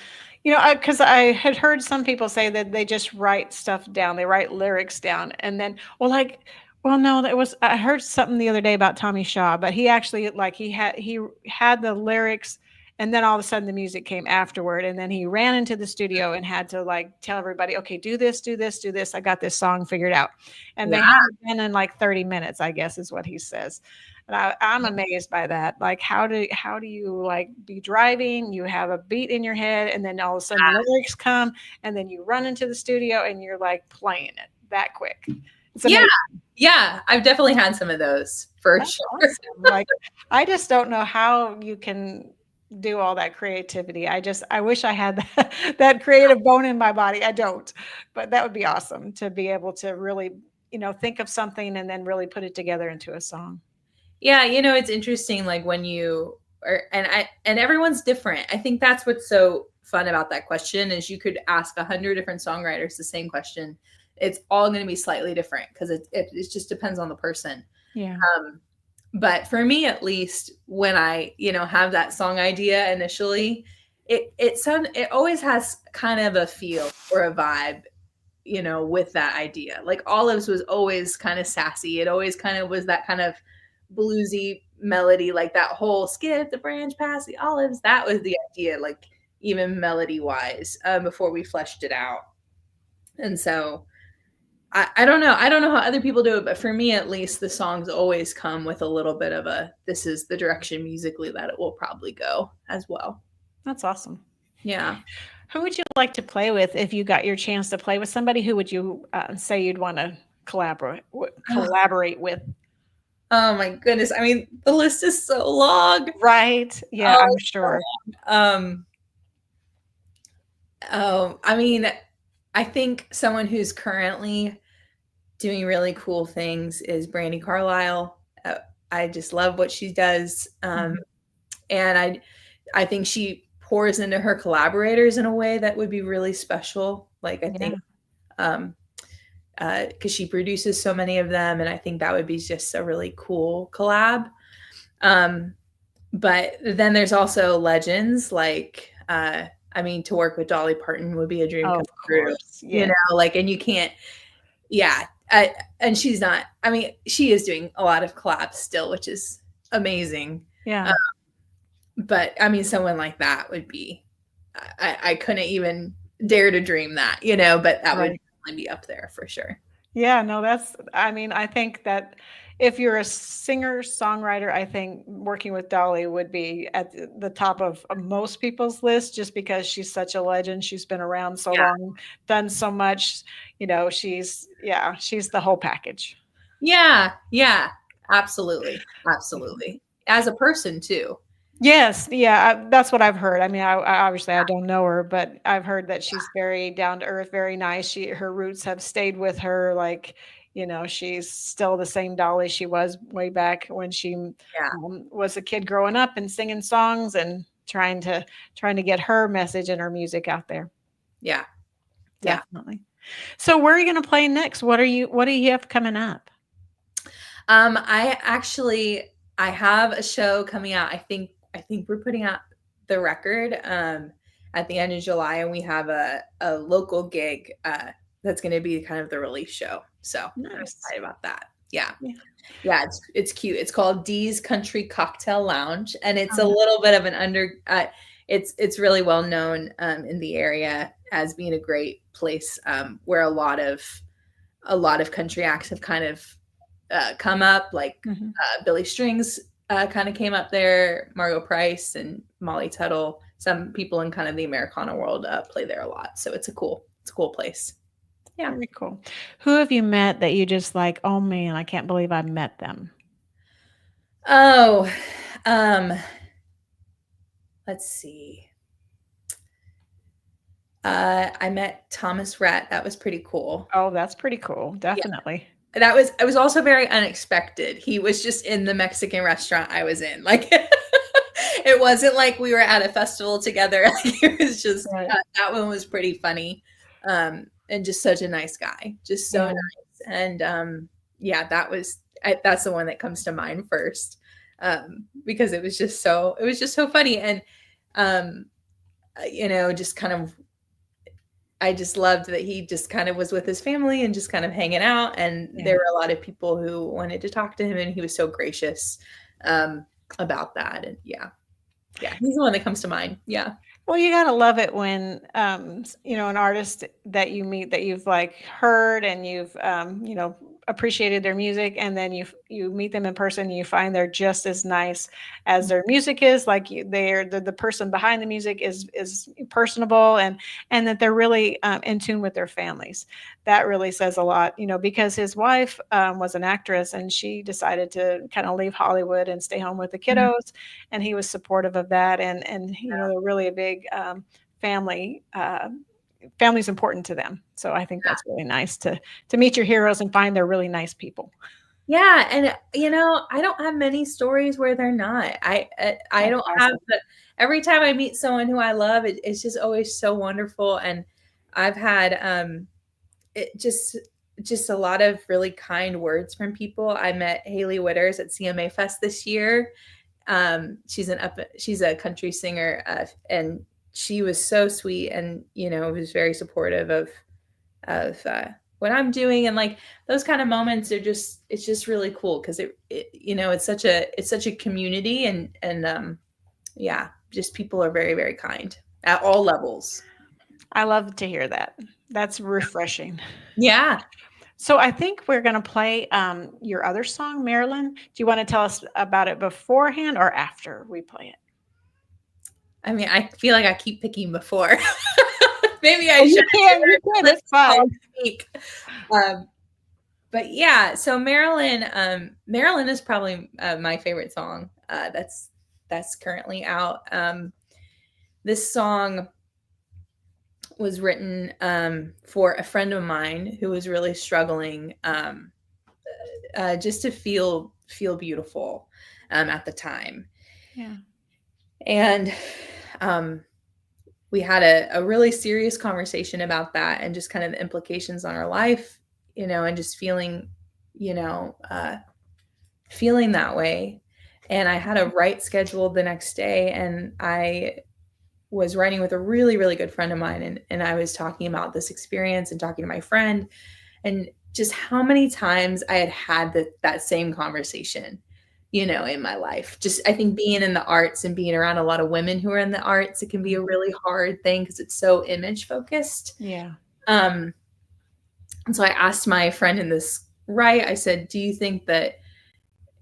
You know, because I had heard some people say that they just write stuff down. They write lyrics down, and then, no, I heard something the other day about Tommy Shaw, but he actually, like, he had the lyrics, and then all of a sudden the music came afterward, and then he ran into the studio and had to, like, tell everybody, okay, do this, do this, do this. I got this song figured out. And they had it done in like 30 minutes, I guess is what he says. And I'm amazed by that. Like, how do you, like, be driving, you have a beat in your head, and then all of a sudden the lyrics come, and then you run into the studio and you're like playing it that quick. Yeah, I've definitely had some of those for That's sure. awesome. Like, I just don't know how you can do all that creativity. I wish I had that creative bone in my body. I don't, but that would be awesome to be able to really, think of something and then really put it together into a song. Yeah, it's interesting, like, when you are, and everyone's different. I think that's what's so fun about that question is you could ask 100 different songwriters the same question. It's all going to be slightly different because it just depends on the person. Yeah. But for me, at least, when I, have that song idea initially, it always has kind of a feel or a vibe, with that idea. Like, Olives was always kind of sassy. It always kind of was that kind of bluesy melody, like that whole skip the branch past the olives. That was the idea, like, even melody wise, before we fleshed it out. And so I don't know how other people do it, but for me, at least, the songs always come with a little bit of this is the direction musically that it will probably go as well. That's awesome. Yeah. Who would you like to play with if you got your chance to play with somebody? Who would you say you'd want to collaborate with? Oh my goodness. I mean, the list is so long. Right. Yeah, I'm sure. I mean, I think someone who's currently doing really cool things is Brandi Carlile. I just love what she does. And I think she pours into her collaborators in a way that would be really special. Like, I think, because she produces so many of them, and I think that would be just a really cool collab. But then there's also legends like, to work with Dolly Parton would be a dream come true. Yeah. And you can't, and she's not, she is doing a lot of collabs still, which is amazing. Yeah. But someone like that would be, I couldn't even dare to dream that, but that would be up there for sure. Yeah, no, I think that if you're a singer songwriter, I think working with Dolly would be at the top of most people's list, just because she's such a legend. She's been around so long, done so much, she's the whole package. Yeah, absolutely. As a person too. Yes. Yeah. That's what I've heard. I obviously I don't know her, but I've heard that she's very down to earth, very nice. Her roots have stayed with her. Like, she's still the same Dolly she was way back when she was a kid growing up and singing songs and trying to get her message and her music out there. Yeah. Definitely. So where are you going to play next? What do you have coming up? I have a show coming out. I think we're putting out the record at the end of July, and we have a local gig that's going to be kind of the release show. So nice. I'm excited about that. Yeah. It's cute. It's called Dee's Country Cocktail Lounge, and it's a little bit of an it's really well known in the area as being a great place where a lot of country acts have kind of come up, like Billy Strings kind of came up there, Margo Price and Molly Tuttle. Some people in kind of the Americana world play there a lot. So it's a cool place. Yeah, very cool. Who have you met that you just like, oh man, I can't believe I met them? Oh, let's see. I met Thomas Rhett. That was pretty cool. Oh, that's pretty cool. Definitely. Yeah. It was also very unexpected. He was just in the Mexican restaurant I was in. Like, it wasn't like we were at a festival together. It was just, that one was pretty funny. just such a nice guy, just so nice. And yeah, that's the one that comes to mind first, because it was just so funny. And just kind of, I just loved that he just kind of was with his family and just kind of hanging out. And there were a lot of people who wanted to talk to him, and he was so gracious about that. And yeah, he's the one that comes to mind. Yeah. Well, you gotta love it when an artist that you meet that you've like heard and you've appreciated their music, and then you meet them in person and you find they're just as nice as their music is. Like they're the person behind the music is personable, and that they're really in tune with their families. That really says a lot, because his wife was an actress, and she decided to kind of leave Hollywood and stay home with the kiddos, and he was supportive of that, and they're really a big family. Family's important to them. So I think that's really nice to meet your heroes and find they're really nice people. Yeah. And, I don't have many stories where they're not. I don't have every time I meet someone who I love, it's just always so wonderful. And I've had just a lot of really kind words from people. I met Haley Witters at CMA Fest this year. She's a country singer, and she was so sweet, and was very supportive of what I'm doing, and like those kind of moments are it's just really cool, because it's such a community, and just people are very, very kind at all levels. I love to hear that. That's refreshing. Yeah. So I think we're going to play your other song, Marilyn. Do you want to tell us about it beforehand or after we play it? I mean, I feel like I keep picking before. Maybe I should. You can. It's fine. But yeah, so Marilyn is probably my favorite song that's currently out. This song was written for a friend of mine who was really struggling just to feel beautiful at the time. Yeah. And we had a really serious conversation about that, and just kind of the implications on our life, and just feeling that way. And I had a write scheduled the next day, and I was writing with a really, really good friend of mine. And I was talking about this experience and talking to my friend, and just how many times I had that same conversation, in my life. Just, I think being in the arts and being around a lot of women who are in the arts, it can be a really hard thing because it's so image focused. Yeah. And so I asked my friend in this I said, do you think that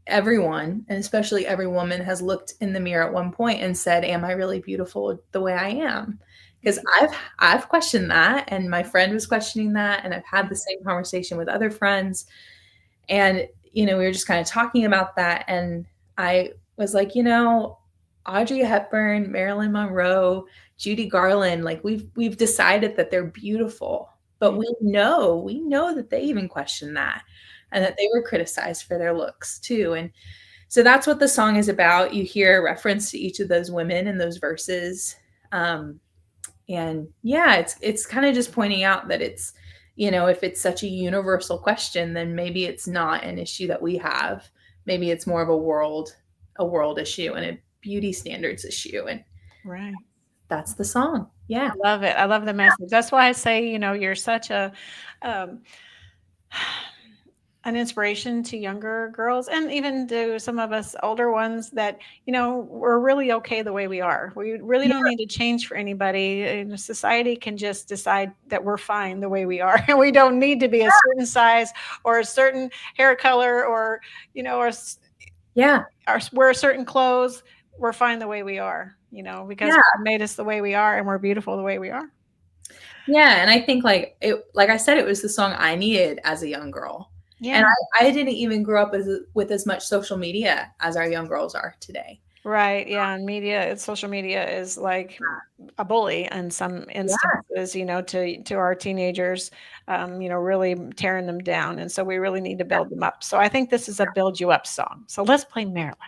everyone, and especially every woman, has looked in the mirror at one point and said, am I really beautiful the way I am? Because I've questioned that, and my friend was questioning that, and I've had the same conversation with other friends. And we were just kind of talking about that. And I was like, Audrey Hepburn, Marilyn Monroe, Judy Garland, like we've decided that they're beautiful, but we know that they even question that, and that they were criticized for their looks too. And so that's what the song is about. You hear a reference to each of those women in those verses. And yeah, it's kind of just pointing out that it's, if it's such a universal question, then maybe it's not an issue that we have. Maybe it's more of a world issue and a beauty standards issue. And right. That's the song. Yeah. I love it. I love the message. That's why I say, you're such an inspiration to younger girls, and even to some of us older ones, that, we're really okay the way we are. We really don't need to change for anybody. And society can just decide that we're fine the way we are. And we don't need to be a certain size or a certain hair color or, or wear certain clothes. We're fine the way we are, because God made us the way we are, and we're beautiful the way we are. Yeah. And I think like I said, it was the song I needed as a young girl. Yeah. And I didn't even grow up with as much social media as our young girls are today. Right. Yeah. And social media is like a bully in some instances, to our teenagers, really tearing them down. And so we really need to build them up. So I think this is a build you up song. So let's play Marilyn.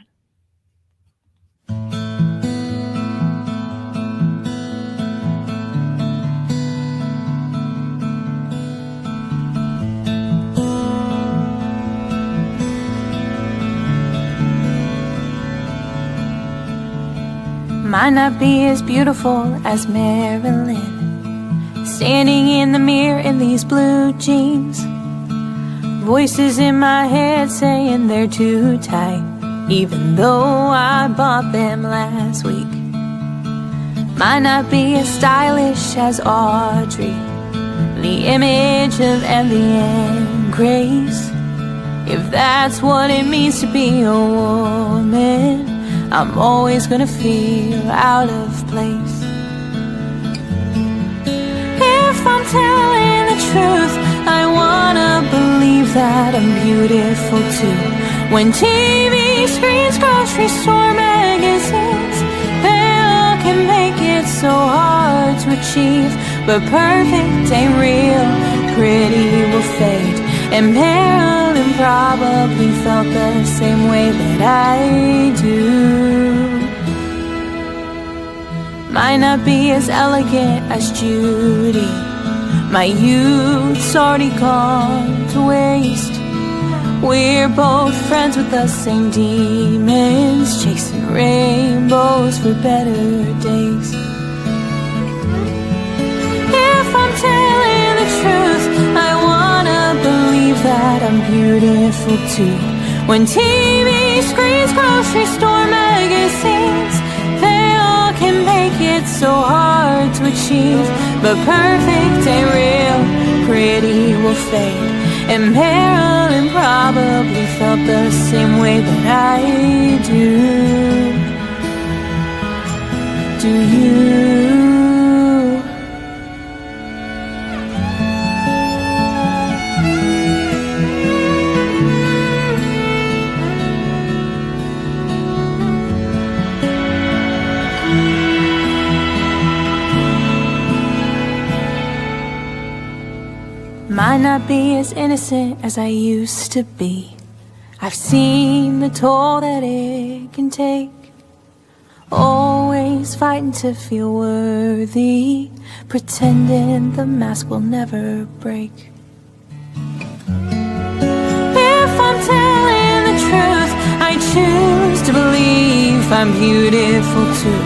Might not be as beautiful as Marilyn, standing in the mirror in these blue jeans. Voices in my head saying they're too tight, even though I bought them last week. Might not be as stylish as Audrey, the image of Envy and Grace. If that's what it means to be a woman, I'm always gonna feel out of place. If I'm telling the truth, I wanna believe that I'm beautiful too. When TV screens, grocery store magazines, they all can make it so hard to achieve. But perfect ain't real, pretty will fade. And Marilyn probably felt the same way that I do. Might not be as elegant as Judy, my youth's already gone to waste. We're both friends with the same demons, chasing rainbows for better days. If I'm telling the truth, I wanna believe that I'm beautiful too. When TV screens, grocery store magazines, they all can make it so hard to achieve. But perfect ain't real, pretty will fade. And Marilyn probably felt the same way that I do. Do you? Might not be as innocent as I used to be. I've seen the toll that it can take. Always fighting to feel worthy, pretending the mask will never break. If I'm telling the truth, I choose to believe I'm beautiful too.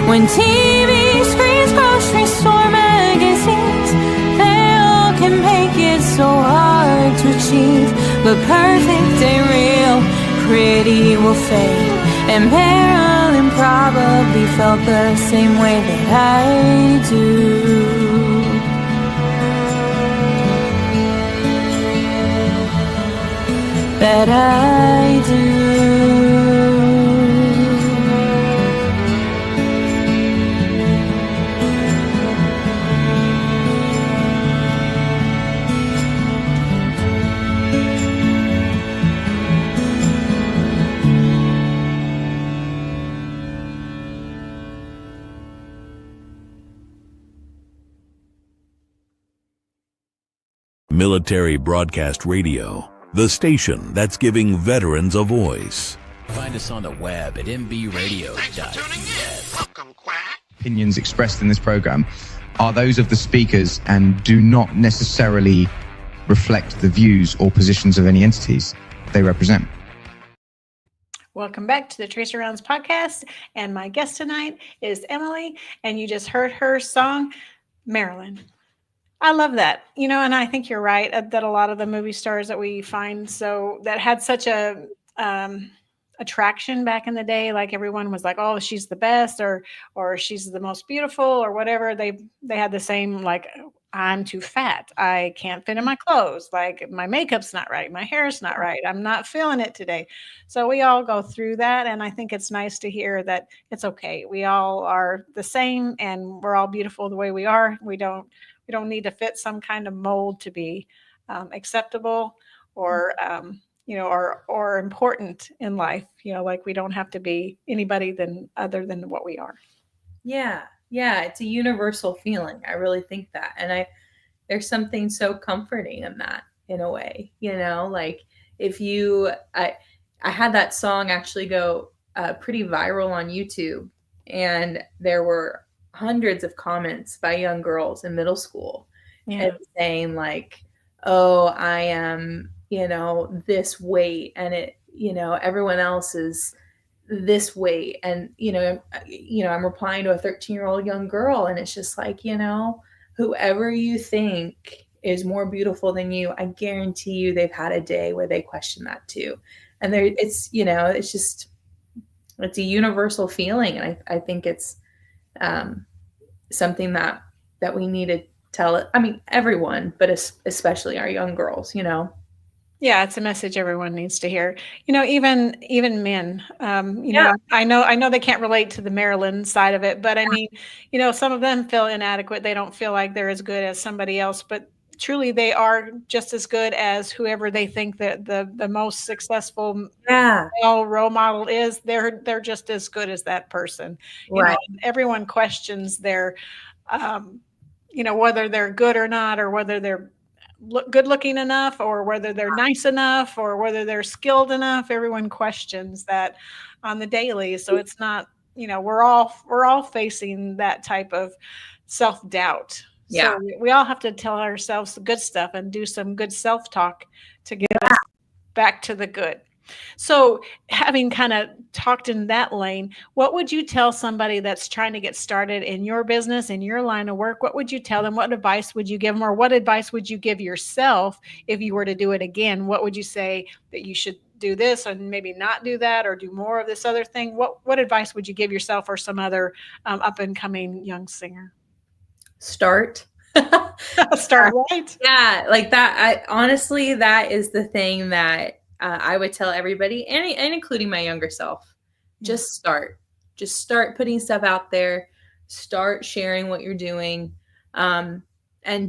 When TV screens, grocery store magazines, they all can make it so hard to achieve. But perfect ain't real, pretty will fade. And Marilyn probably felt the same way that I do. That I do. Military Broadcast Radio, the station that's giving veterans a voice. Find us on the web at mbradio.us. Opinions expressed in this program are those of the speakers and do not necessarily reflect the views or positions of any entities they represent. Welcome back to the Tracer Rounds podcast. And my guest tonight is Emily. And you just heard her song, Marilyn. I love that, and I think you're right that a lot of the movie stars that we find that had such a attraction back in the day, like everyone was like, oh, she's the best or she's the most beautiful or whatever. They had the same, like, I'm too fat. I can't fit in my clothes. Like, my makeup's not right. My hair's not right. I'm not feeling it today. So we all go through that. And I think it's nice to hear that it's okay. We all are the same and we're all beautiful the way we are. We don't need to fit some kind of mold to be acceptable or or important in life. Like, we don't have to be anybody other than what we are. Yeah, it's a universal feeling. I really think that, and there's something so comforting in that, in a way. Like, I had that song actually go pretty viral on YouTube, and there were hundreds of comments by young girls in middle school saying like, oh, I am, this weight, and it, everyone else is this weight. And, I'm replying to a 13-year-old young girl, and it's just like, whoever you think is more beautiful than you, I guarantee you they've had a day where they question that too. And it's a universal feeling. And I think it's something that we need to tell, everyone, but especially our young girls, Yeah, it's a message everyone needs to hear. Even men. I know they can't relate to the Maryland side of it, but some of them feel inadequate. They don't feel like they're as good as somebody else, but truly they are just as good as whoever they think that the most successful male role model is. They're just as good as that person. Right. Everyone questions their, whether they're good or not, or whether they're good looking enough, or whether they're nice enough, or whether they're skilled enough. Everyone questions that on the daily. So it's not, we're all facing that type of self-doubt. Yeah. So we all have to tell ourselves the good stuff and do some good self-talk to get us back to the good. So having kind of talked in that lane, what would you tell somebody that's trying to get started in your business, in your line of work? What would you tell them? What advice would you give them? Or what advice would you give yourself if you were to do it again? What would you say that you should do this and maybe not do that, or do more of this other thing? What advice would you give yourself or some other up and coming young singer? Start right. Yeah, like that. Honestly, that is the thing that I would tell everybody, and including my younger self. Just start putting stuff out there, start sharing what you're doing, and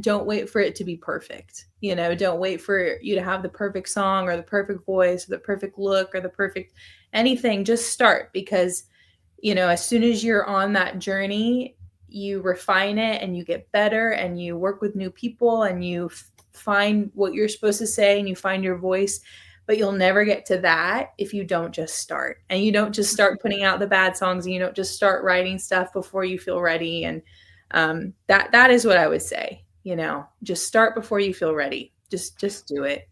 don't wait for it to be perfect. Don't wait for you to have the perfect song or the perfect voice or the perfect look or the perfect anything. Just start, because as soon as you're on that journey, you refine it and you get better and you work with new people and you find what you're supposed to say and you find your voice. But you'll never get to that if you don't just start, and you don't just start putting out the bad songs, and you don't just start writing stuff before you feel ready. And that is what I would say. Just start before you feel ready. Just do it.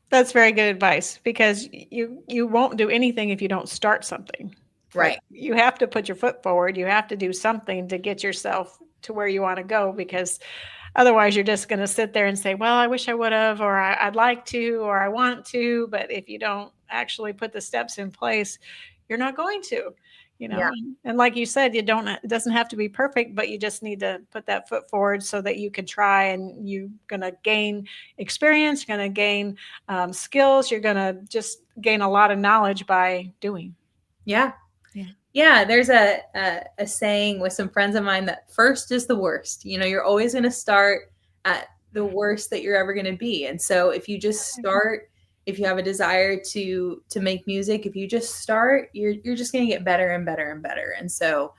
That's very good advice, because you won't do anything if you don't start something. Right. You have to put your foot forward. You have to do something to get yourself to where you want to go, because otherwise you're just going to sit there and say, well, I wish I would have, or I'd like to, or I want to. But if you don't actually put the steps in place, you're not going to, Yeah. And like you said, it doesn't have to be perfect, but you just need to put that foot forward so that you can try, and you're going to gain experience, you're going to gain skills, you're going to just gain a lot of knowledge by doing. Yeah. Yeah, there's a saying with some friends of mine that first is the worst. You're always going to start at the worst that you're ever going to be. And so if you just start, if you have a desire to make music, if you just start, you're just going to get better and better and better. And so,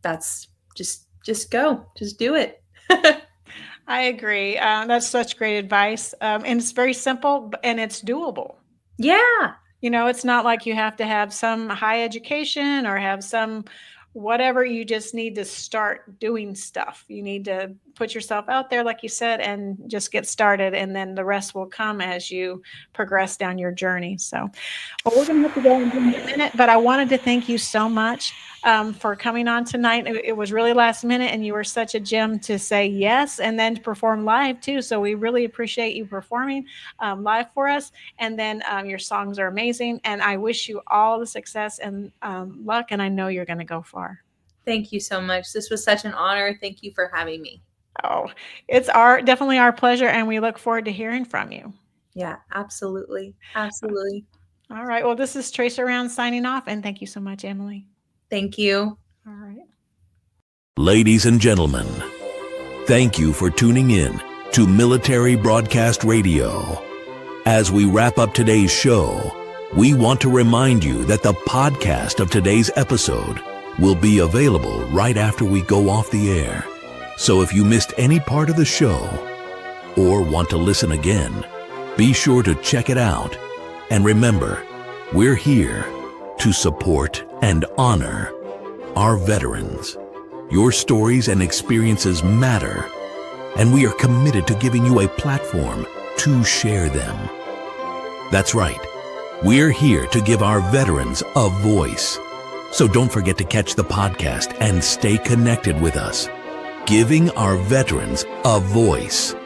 that's just go, just do it. I agree. That's such great advice. And it's very simple, and it's doable. Yeah. It's not like you have to have some high education or have some whatever. You just need to start doing stuff. You need to put yourself out there, like you said, and just get started. And then the rest will come as you progress down your journey. So, well, we're going to have to go in a minute, but I wanted to thank you so much for coming on tonight. It was really last minute, and you were such a gem to say yes, and then to perform live too. So we really appreciate you performing live for us. And then your songs are amazing, and I wish you all the success and luck, and I know you're going to go far. Thank you so much. This was such an honor. Thank you for having me. Oh, it's definitely our pleasure, and we look forward to hearing from you. Yeah, absolutely. Absolutely. All right. Well, this is Tracer Round signing off, and thank you so much, Emily. Thank you. All right. Ladies and gentlemen, thank you for tuning in to Military Broadcast Radio. As we wrap up today's show, we want to remind you that the podcast of today's episode will be available right after we go off the air. So if you missed any part of the show or want to listen again, be sure to check it out. And remember, we're here to support and honor our veterans. Your stories and experiences matter, and we are committed to giving you a platform to share them. That's right. We're here to give our veterans a voice. So don't forget to catch the podcast and stay connected with us. Giving our veterans a voice.